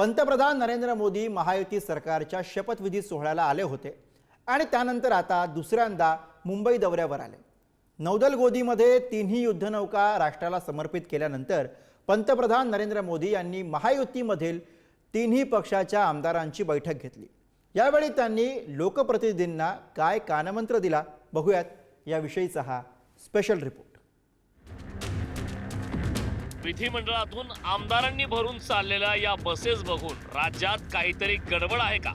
पंतप्रधान नरेंद्र मोदी महायुती सरकारच्या शपथविधी सोहळ्याला आले होते आणि त्यानंतर आता दुसऱ्यांदा मुंबई दौऱ्यावर आले। नौदल गोदीमध्ये तिन्ही युद्धनौका राष्ट्राला समर्पित केल्यानंतर पंतप्रधान नरेंद्र मोदी यांनी महायुतीमधील तिन्ही पक्षाच्या आमदारांची बैठक घेतली। यावेळी त्यांनी लोकप्रतिनिधींना काय कानमंत्र दिला, बघूयात याविषयीचा हा स्पेशल रिपोर्ट। विधिमंडळातून आमदारांनी भरून चाललेल्या या बसेस बघून राज्यात काहीतरी गडबड आहे का,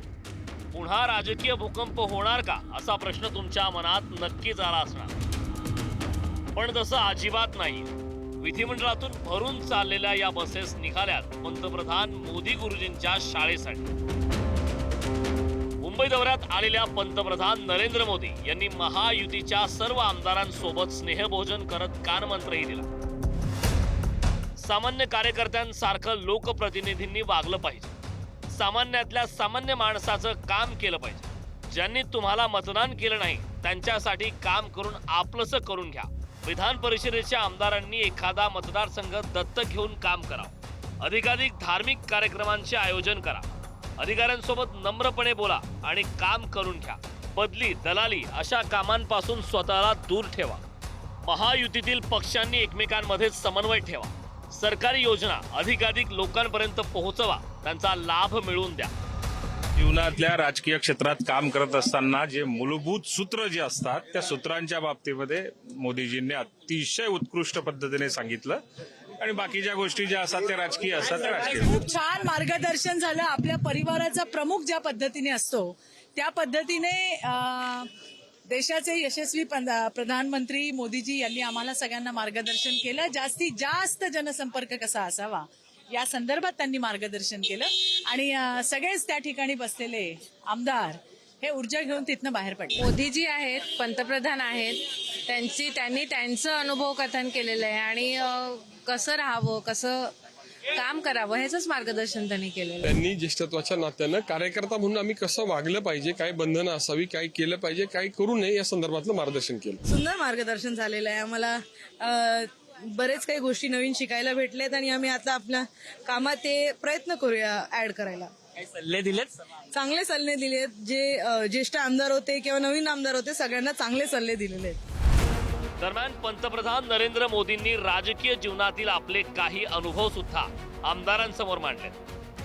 पुन्हा राजकीय भूकंप होणार का असा प्रश्न तुमच्या मनात नक्कीच आला असणार। पण तसं अजिबात नाही। विधिमंडळातून भरून चाललेल्या या बसेस निघाल्यात पंतप्रधान मोदी गुरुजींच्या शाळेसाठी। मुंबई दौऱ्यात आलेल्या पंतप्रधान नरेंद्र मोदी यांनी महायुतीच्या सर्व आमदारांसोबत स्नेहभोजन करत कानमंत्रही दिला। सामान्य कार्यकर्त्यांसारखं लोकप्रतिनिधींनी वागलं पाहिजे, सामान्यातल्या सामान्य माणसाचं काम केलं पाहिजे। ज्यांनी तुम्हाला मतदान केलं नाही त्यांच्यासाठी काम करून आपलंसं करून घ्या। विधान परिषदेच्या आमदारांनी एखादा मतदारसंघ दत्तक घेऊन काम करावं। अधिकाधिक धार्मिक कार्यक्रमांचे आयोजन करा। अधिकाऱ्यांसोबत नम्रपणे बोला आणि काम करून घ्या। बदली, दलाली अशा कामांपासून स्वतःला दूर ठेवा। महायुतीतील पक्षांनी एकमेकांमध्ये समन्वय ठेवा। सरकारी योजना अधिकाधिक लोकांपर्यंत पोहोचवा, त्यांचा लाभ मिळवून द्या। जीवनातल्या राजकीय क्षेत्रात काम करत असताना जे मूलभूत सूत्र जे असतात त्या सूत्रांच्या बाबतीमध्ये मोदीजींनी अतिशय उत्कृष्ट पद्धतीने सांगितलं आणि बाकीच्या गोष्टी ज्या असतात त्या राजकीय असतात त्या राजकीय। खूप छान मार्गदर्शन झालं। आपल्या परिवाराचा प्रमुख ज्या पद्धतीने असतो त्या पद्धतीने देशाचे यशस्वी प्रधानमंत्री मोदीजी यांनी आम्हाला सगळ्यांना मार्गदर्शन केलं। जास्तीत जास्त जनसंपर्क कसा असावा या संदर्भात त्यांनी मार्गदर्शन केलं आणि सगळेच त्या ठिकाणी बसलेले आमदार हे ऊर्जा घेऊन तिथनं बाहेर पडले। मोदीजी आहेत, पंतप्रधान आहेत, त्यांनी त्यांचं अनुभव कथन केलेलं आहे आणि कसं राहावं, कसं काम करावं ह्याचंच मार्गदर्शन त्यांनी केलेलं। त्यांनी ज्येष्ठत्वाच्या नात्यानं कार्यकर्ता म्हणून आम्ही कसं वागलं पाहिजे, काय बंधनं असावी, काय केलं पाहिजे, काय करू नये या संदर्भातलं मार्गदर्शन केलं। सुंदर मार्गदर्शन झालेलं आहे। आम्हाला बरेच काही गोष्टी नवीन शिकायला भेटल्यात आणि आम्ही आता आपल्या कामात ते प्रयत्न करूया ऍड करायला। सल्ले दिलेत, चांगले सल्ले दिलेत। जे ज्येष्ठ आमदार होते किंवा नवीन आमदार होते सगळ्यांना चांगले सल्ले दिलेले आहेत। दरम्यान पंतप्रधान नरेंद्र मोदींनी राजकीय जीवनातील आपले काही अनुभव सुद्धा आमदारांसमोर मांडले।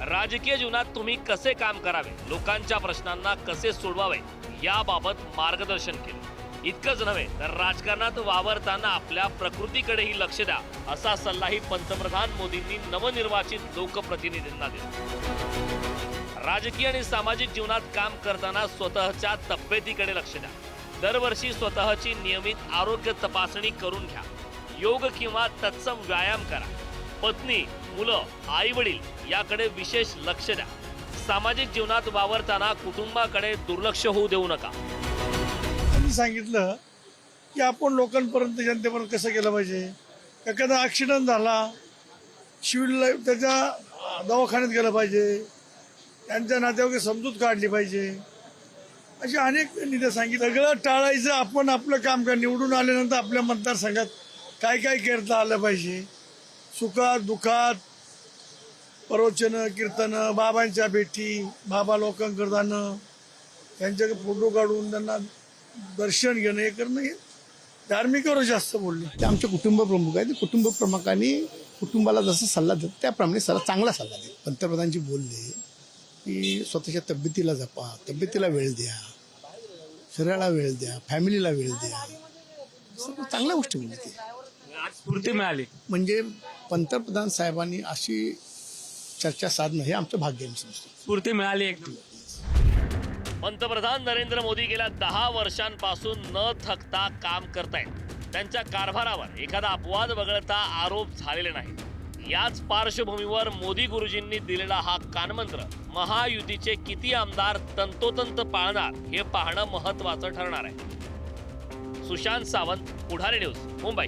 राजकीय जीवनात तुम्ही कसे काम करावे, लोकांच्या प्रश्नांना कसे सोडवावे याबाबत मार्गदर्शन केले। इतकंच नव्हे तर राजकारणात वावरताना आपल्या प्रकृतीकडेही लक्ष द्या असा सल्लाही पंतप्रधान मोदींनी नवनिर्वाचित लोकप्रतिनिधींना दिला। राजकीय आणि सामाजिक जीवनात काम करताना स्वतःच्या तब्येतीकडे लक्ष द्या। दरवर्षी स्वतःची नियमित आरोग्य तपासणी करून घ्या। योग किंवा तत्सम व्यायाम करा। पत्नी, मुलं, आई वडील याकडे विशेष लक्ष द्या। सामाजिक जीवनात वावरताना कुटुंबाकडे दुर्लक्ष होऊ देऊ नका। सांगितलं की आपण लोकांपर्यंत, जनतेपर्यंत कसं केलं पाहिजे। एखादा ऍक्सिडेंट झाला, सिव्हिल त्याच्या दवाखान्यात गेलं पाहिजे, त्यांच्या नात्यावर समजूत काढली पाहिजे, अशी अनेक त्यांनी सांगितलं। सगळं टाळायचं, आपण आपलं काम कर। निवडून आल्यानंतर आपल्या मतदारसंघात काय काय करता आलं पाहिजे। सुखात दुःखात प्रवचनं, कीर्तनं, बाबांच्या भेटी, बाबा लोकांकडे जाणं, त्यांच्याकडे फोटो काढून त्यांना दर्शन घेणं, हे करणं, हे धार्मिकावर जास्त बोलले। ते आमचे कुटुंब प्रमुख आहेत। कुटुंब प्रमुखांनी कुटुंबाला जसा सल्ला देत त्याप्रमाणे चांगला सल्ला देत। पंतप्रधानजी बोलले की स्वतःच्या तब्येतीला जपा, तब्येतीला वेळ द्या, शरीराला वेळ द्या, फॅमिलीला वेळ द्या, सर्व चांगल्या गोष्टी बोलते। आज स्फूर्ती मिळाली म्हणजे पंतप्रधान साहेबांनी अशी चर्चा साधणं हे आमचं भाग्य समजतो। स्फूर्ती मिळाली एक। पंतप्रधान नरेंद्र मोदी गेल्या 10 वर्षांपासून न थकता काम करतायत। त्यांच्या कारभारावर एखादा अपवाद वगळता आरोप झालेले नाहीत। याच पार्श्वभूमीवर मोदी गुरुजींनी दिलेला हा कानमंत्र महायुतीचे किती आमदार तंतोतंत पाळणार हे पाहणं महत्त्वाचं ठरणार आहे। सुशांत सावंत, पुढारी न्यूज, मुंबई।